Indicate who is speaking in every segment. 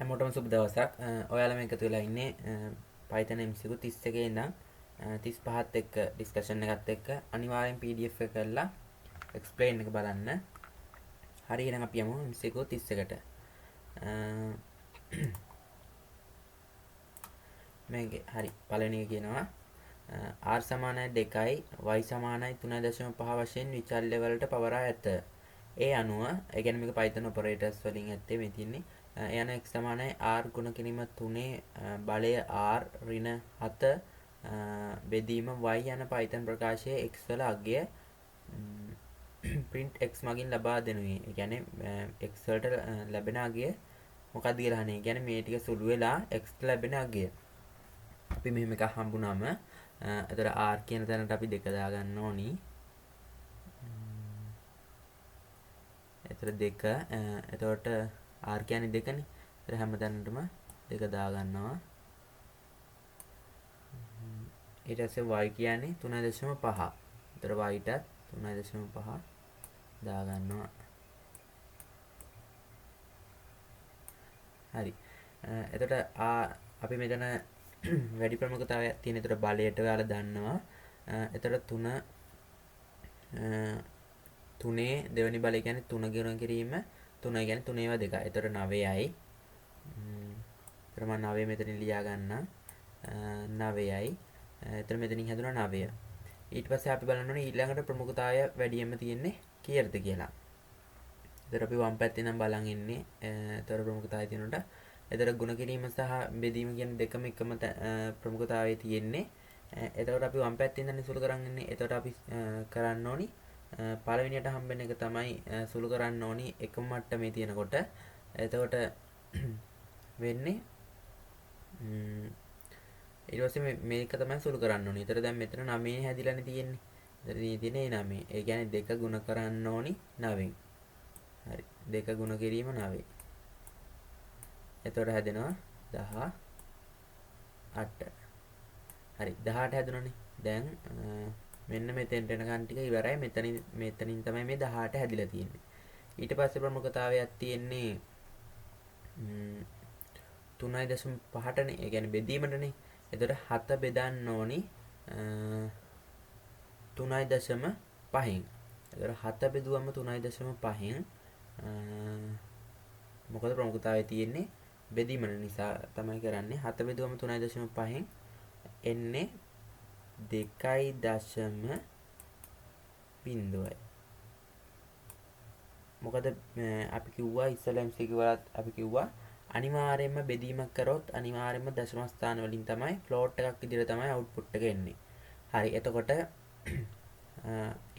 Speaker 1: හැමෝටම සුබ දවසක්. ඔයාලා මේක එකතු වෙලා ඉන්නේ Python MCQ 31 ඉඳන් 35ත් එක්ක ඩිස්කෂන් එකත් එක්ක අනිවාර්යෙන් PDF එක කරලා explain එක බලන්න. හරි එහෙනම් අපි යමු MCQ 31ට. මේකේ හරි පළවෙනි එක කියනවා r සමානයි 2යි y සමානයි 3.5 වශයෙන් විචල්්‍ය වලට පවරා ඇත. ඒ අනුව ඒ කියන්නේ මේක Python operators වලින් ඇත්තේ මේ තියෙන්නේ. ඒ අනුව x සමානයි r ගුණ කිරීම 3 බලය r ඍණ 7 බෙදීම y යන Python ප්‍රකාශයේ x වල අගය print x මගින් ලබා දෙනුයි. ඒ කියන්නේ x වලට ලැබෙන අගය මොකක්ද කියලා අහන්නේ. ඒ කියන්නේ මේ ටික සුළු වෙලා x ලැබෙන අගය. අපි මෙහෙම එකක් හම්බුනම එතකොට r කියන තැනට අපි 2 දාගන්න ඕනි. එතකොට 2 එතකොට r කියන්නේ 2නේ. එතකොට හැම තැනටම 2 දාගන්නවා. ඊට පස්සේ y කියන්නේ 3.5. එතකොට y ටත් 3.5 දාගන්නවා. හරි. එතකොට අපි මෙතන වැඩි ප්‍රමුඛතාවයක් තියෙන. එතකොට බලයට ඔයාලා දන්නවා. එතකොට 3 දෙවෙනි බලය කියන්නේ 3 ගුණ කිරීම 3 කියන්නේ 3 2. එතකොට 9යි. එතකොට මම 9 මෙතනින් ලියා ගන්නම්. 9යි. එතකොට මෙතනින් හැදුණා 9. ඊට පස්සේ අපි බලන්න ඕනේ ඊළඟට ප්‍රමුඛතාවය වැඩියෙන්ම තියෙන්නේ කීයටද කියලා. එතකොට අපි වම් පැත්තේ නම් බලන් ඉන්නේ. එතකොට ප්‍රමුඛතාවය තියෙනකොට එතකොට ගුණ කිරීම සහ බෙදීම කියන දෙකම එකම ප්‍රමුඛතාවයේ තියෙන්නේ. එතකොට අපි වම් පැත්තේ ඉඳන් සුළු කරන් ඉන්නේ. එතකොට අපි කරන්න ඕනි පළවෙනියට හම්බෙන එක තමයි සුළු කරන්න ඕනි එකම මට්ටමේ තියෙනකොට. එතකොට වෙන්නේ ඊට පස්සේ මේක තමයි සුළු කරන්න ඕනි. ඒතර දැන් මෙතන 9 හැදිලානේ තියෙන්නේ. එතන තියෙන්නේ 9. ඒ කියන්නේ 2 ගුණ කරන්න ඕනි 9න්. හරි. 2 ගුණ කිරීම 9. එතකොට හැදෙනවා 18. හරි 18 හැදුණානේ. දැන් මෙන්න මෙතෙන්ට එනකන් ටික ඉවරයි. මෙතනින් තමයි මේ 18 හැදිලා තියෙන්නේ. ඊට පස්සේ ප්‍රමුඛතාවයක් තියෙන්නේ 3.5ටනේ. ඒ කියන්නේ බෙදීමටනේ. එතකොට 7 බෙදන්න ඕනි 3.5න්. එතකොට 7 බෙදුවම 3.5න් මොකද ප්‍රමුඛතාවය තියෙන්නේ බෙදීම නිසා තමයි කරන්නේ. 7 බෙදුවම 3.5න් එන්නේ 2.0යි. මොකද අපි කිව්වා ඉස්සෙල්ලා MCQ වලත් අපි කිව්වා අනිවාර්යයෙන්ම බෙදීමක් කරොත් අනිවාර්යයෙන්ම දශම ස්ථාන වලින් තමයි ෆ්ලෝට් එකක් විදිහට තමයි අවුට්පුට් එක එන්නේ. හරි. එතකොට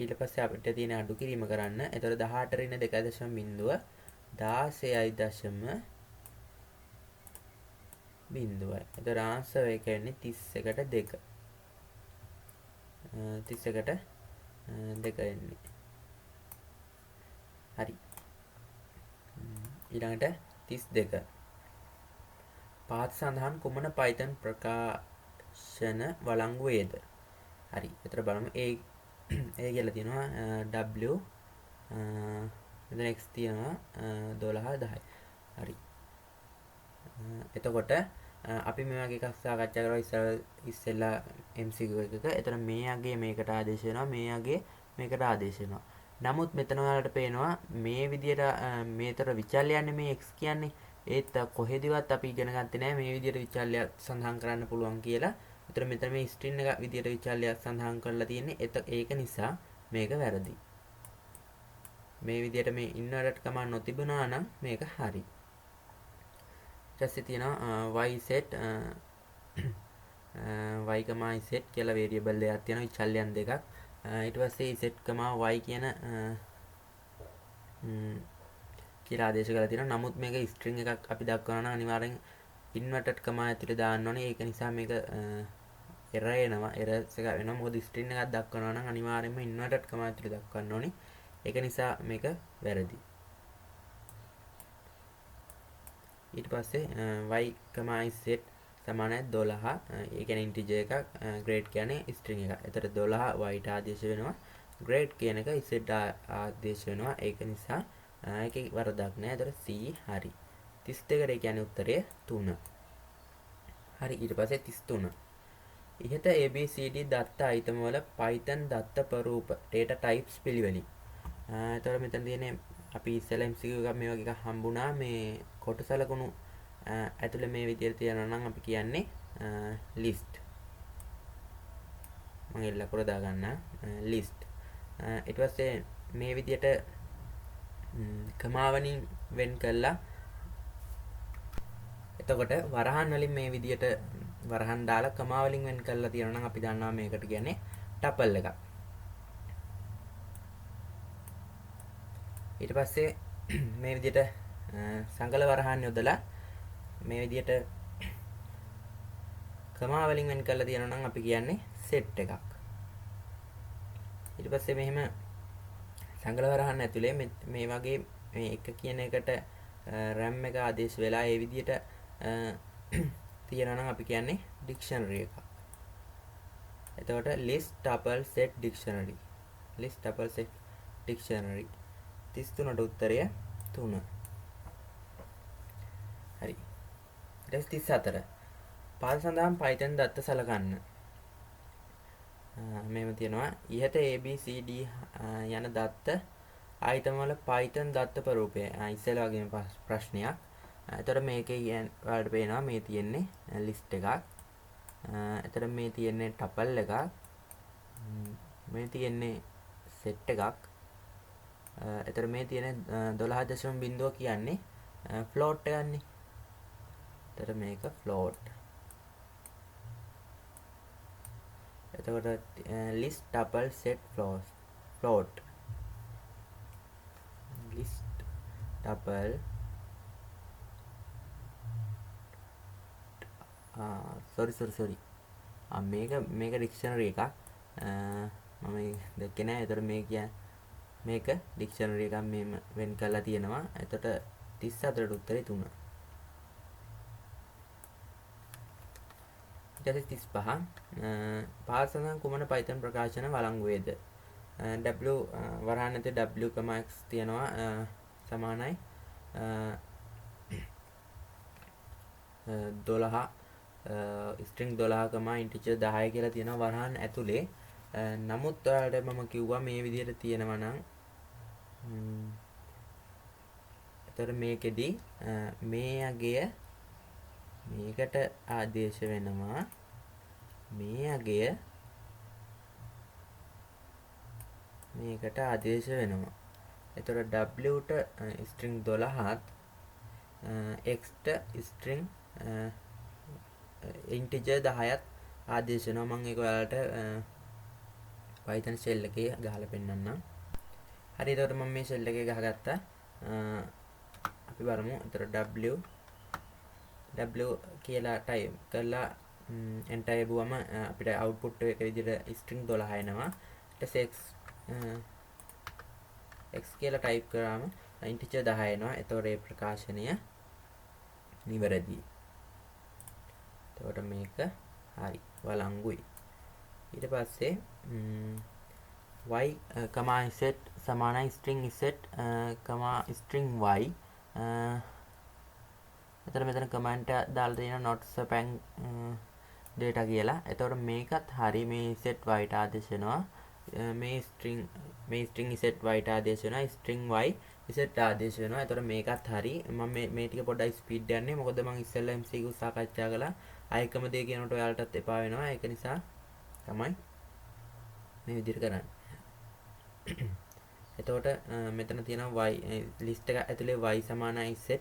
Speaker 1: ඊට පස්සේ අපිට තියෙන අඩු කිරීම කරන්න. එතකොට 18 රින 2.0 16.0. එතකොට ආන්සර් එක එන්නේ 31ට 2. 31ට 2 එන්නේ. හරි. ඊළඟට 32. පාත් සඳහන් කුමන Python ප්‍රකාශන වළංගු වේද? හරි. එතන බලමු A කියලා තියෙනවා W මෙතන x තියෙනවා 12 10. හරි. එතකොට අපි මේ වගේ එකක් සාකච්ඡා කරලා ඉස්සෙල්ලා MCQ එකක. එතන මේ අගේ මේකට ආදේශ වෙනවා, මේ අගේ මේකට ආදේශ වෙනවා. නමුත් මෙතන ඔයාලට පේනවා මේ විදියට මේතර විචල්‍යයන්නේ මේ x කියන්නේ. ඒත් කොහෙදිවත් අපි ඉගෙන ගත්තේ නැහැ මේ විදියට විචල්‍යයක් සඳහන් කරන්න පුළුවන් කියලා. ඒතර මෙතන මේ ස්ට්‍රින්ග් එක විදියට විචල්‍යයක් සඳහන් කරලා තියෙන්නේ. ඒක නිසා මේක වැරදි. මේ විදියට මේ ඉන්වර්ටඩ් කමාන්ඩ් නොතිබුණා නම් මේක හරි. ඊට පස්සේ තියෙනවා y set y, z කියලා වේරියබල් දෙකක් තියෙනවා විචල්‍යයන් දෙකක්. ඊට පස්සේ z, y කියන කියලා ආදේශ කරලා තියෙනවා. නමුත් මේක ස්ට්‍රින්ග් එකක් අපි දක්වනවා නම් අනිවාර්යෙන් ඉන්වර්ටඩ් කමා ඇතුලේ දාන්න ඕනේ. ඒක නිසා මේක එරර් එනවා. එරර්ස් එක වෙනවා. මොකද ස්ට්‍රින්ග් එකක් දක්වනවා නම් අනිවාර්යෙන්ම ඉන්වර්ටඩ් කමා ඇතුලේ දක්වන්න ඕනේ. ඒක නිසා මේක වැරදි. ඊට පස්සේ y, z සමානයි 12. ඒ කියන්නේ ඉන්ටිජර් එකක්. grade කියන්නේ ස්ට්‍රින්ග් එකක්. එතකොට 12 y ට ආදේශ වෙනවා. grade කියන එක z ආදේශ වෙනවා. ඒක නිසා ඒකේ වරදක් නැහැ. එතකොට C හරි. 32කට ඒ කියන්නේ උත්තරය 3. හරි ඊට පස්සේ 33. ඉහත ABCD දත්ත අයිතම වල Python දත්ත ප්‍රරූප data types පිළිවෙලින්. එතකොට මෙතන තියෙන්නේ අපි ඉස්සෙල්ලා MCQ එකක් මේ වගේ එකක් හම්බුණා මේ කොටස ලකුණු ඇතුළේ මේ විදිහට තියනවා නම් අපි කියන්නේ list. මම එල්ල කර දාගන්න list. ඊට පස්සේ මේ විදිහට කමාවලින් වෙන් කළා. එතකොට වරහන් වලින් මේ විදිහට වරහන් දාලා කමා වලින් වෙන් කරලා තියෙනවා නම් අපි දන්නවා මේකට කියන්නේ ටපල් එකක්. ඊට පස්සේ මේ විදිහට සංකල වරහන් යොදලා මේ විදිහට කමා වලින් වෙන් කරලා තියෙනවා නම් අපි කියන්නේ සෙට් එකක්. ඊට පස්සේ මෙහෙම සංකල වරහන් ඇතුලේ මේ වගේ මේ එක කියන එකට RAM එක ආදේශ වෙලා ඒ විදිහට තියෙනවා නම් අපි කියන්නේ dictionary එකක්. එතකොට list tuple set dictionary. list tuple set dictionary 33ට උත්තරය 3. හරි. ඊට 34. පාද සඳහන් Python දත්ත සලකන්න. මෙහෙම තියෙනවා ඉහත ABCD යන දත්ත ආයිතම වල Python දත්ත ප්‍රරූපය. ඉස්සෙල්ලා වගේම ප්‍රශ්නයක්. එතකොට මේකේ ඔයාලට පේනවා මේ තියෙන්නේ list එකක්. එතකොට මේ තියෙන්නේ tuple එකක්. මේ තියෙන්නේ set එකක්. එතකොට මේ තියෙන්නේ 12.0 කියන්නේ float එකක්නේ. එතකොට මේක float. එතකොට list tuple set float. list tuple sorry මේක dictionary එකක් මම දැක්කේ නෑ. ඒතර මේක dictionary එකක් මෙහෙම වෙන් කරලා තියෙනවා. එතකොට 34ට උත්තරේ 3. ඊට පස්සේ 35 පාද සඳහන් කුමන Python ප්‍රකාශන වළංගු වේද? w වරහන් ඇතුලේ w, x තියෙනවා සමානයි 12 string 12, integer 10 කියලා තියෙනවා වරහන් ඇතුලේ. නමුත් ඔයාලට මම කිව්වා මේ විදිහට තියෙනවා නම් එතකොට මේකෙදි මේ අගය මේකට ආදේශ වෙනවා. මේ අගය මේකට ආදේශ වෙනවා. එතකොට w ට string 12ත් x ට string integer 10ත් ආදේශ වෙනවා. මම ඒක ඔයාලට Python shell එකේ ගහලා පෙන්නන්නම්. හරි එතකොට මම මේ shell එකේ ගහගත්තා. අපි බලමු. එතකොට w කියලා type කරලා enter එබුවම අපිට output එක විදිහට string 12 එනවා. ඊට පස්සේ x කියලා type කරාම integer 10 එනවා. එතකොට මේ ප්‍රකාශනය නිවැරදියි. එතකොට මේක හරි වළංගුයි. ඊට පස්සේ y, z සමානයි string z, string y. එතන මෙතන කමෙන්ට් දාලා තියෙනවා not span data කියලා. එතකොට මේකත් හරි. මේ z y ට ආදේශ වෙනවා. මේ string z y ට ආදේශ වෙනවා. string y z ට ආදේශ වෙනවා. එතකොට මේකත් හරි. මම මේ ටික පොඩ්ඩක් ස්පීඩ් යන්නේ. මොකද මම ඉස්සෙල්ලා MCQ සාකච්ඡා කළා. ආයෙකම දෙය කියනකොට ඔයාලටත් එපා වෙනවා. ඒක නිසා තමයි මේ විදිහට කරන්නේ. එතකොට මෙතන තියෙනවා y list එක ඇතුලේ y සමානයි z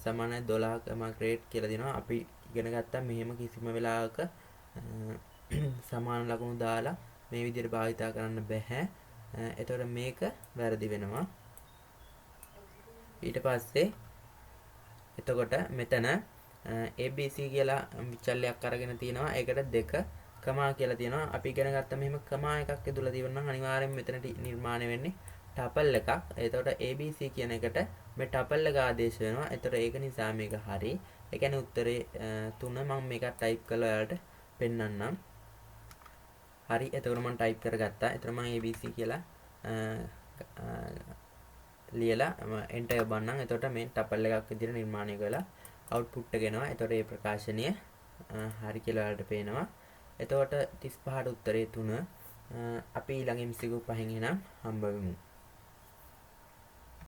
Speaker 1: සමානයි 12 grade කියලා දෙනවා. අපි ඉගෙන ගත්තා මෙහෙම කිසිම වෙලාවක සමාන ලකුණු දාලා මේ විදිහට භාවිතා කරන්න බෑ. එතකොට මේක වැරදි වෙනවා. ඊට පස්සේ එතකොට මෙතන ABC කියලා විචල්‍යයක් අරගෙන තිනවා. ඒකට 2 කමා කියලා තියෙනවා. අපි ඉගෙන ගත්ත මෙහෙම කමා එකක් ඇතුළත තියෙනවා නම් අනිවාර්යෙන් මෙතනට නිර්මාණය වෙන්නේ tuple එකක්. එතකොට ABC කියන එකට මේ tuple එක ආදේශ වෙනවා. එතකොට ඒක නිසා මේක හරි. ඒ කියන්නේ උත්තරේ 3. මම මේක type කරලා ඔයාලට පෙන්නන්නම්. හරි. එතකොට මම type කරගත්තා. එතකොට මම ABC කියලා ලියලා එන්ටර් බන්නම්. එතකොට මේ ටපල් එකක් විදිහට නිර්මාණය කරලා අවුට්පුට් එක එනවා. එතකොට මේ ප්‍රකාශනය හරි කියලා ඔයාලට පේනවා. එතකොට 35ට උත්තරේ 3. අපි ඊළඟ MCQ 5 එහෙනම් හම්බ වෙමු.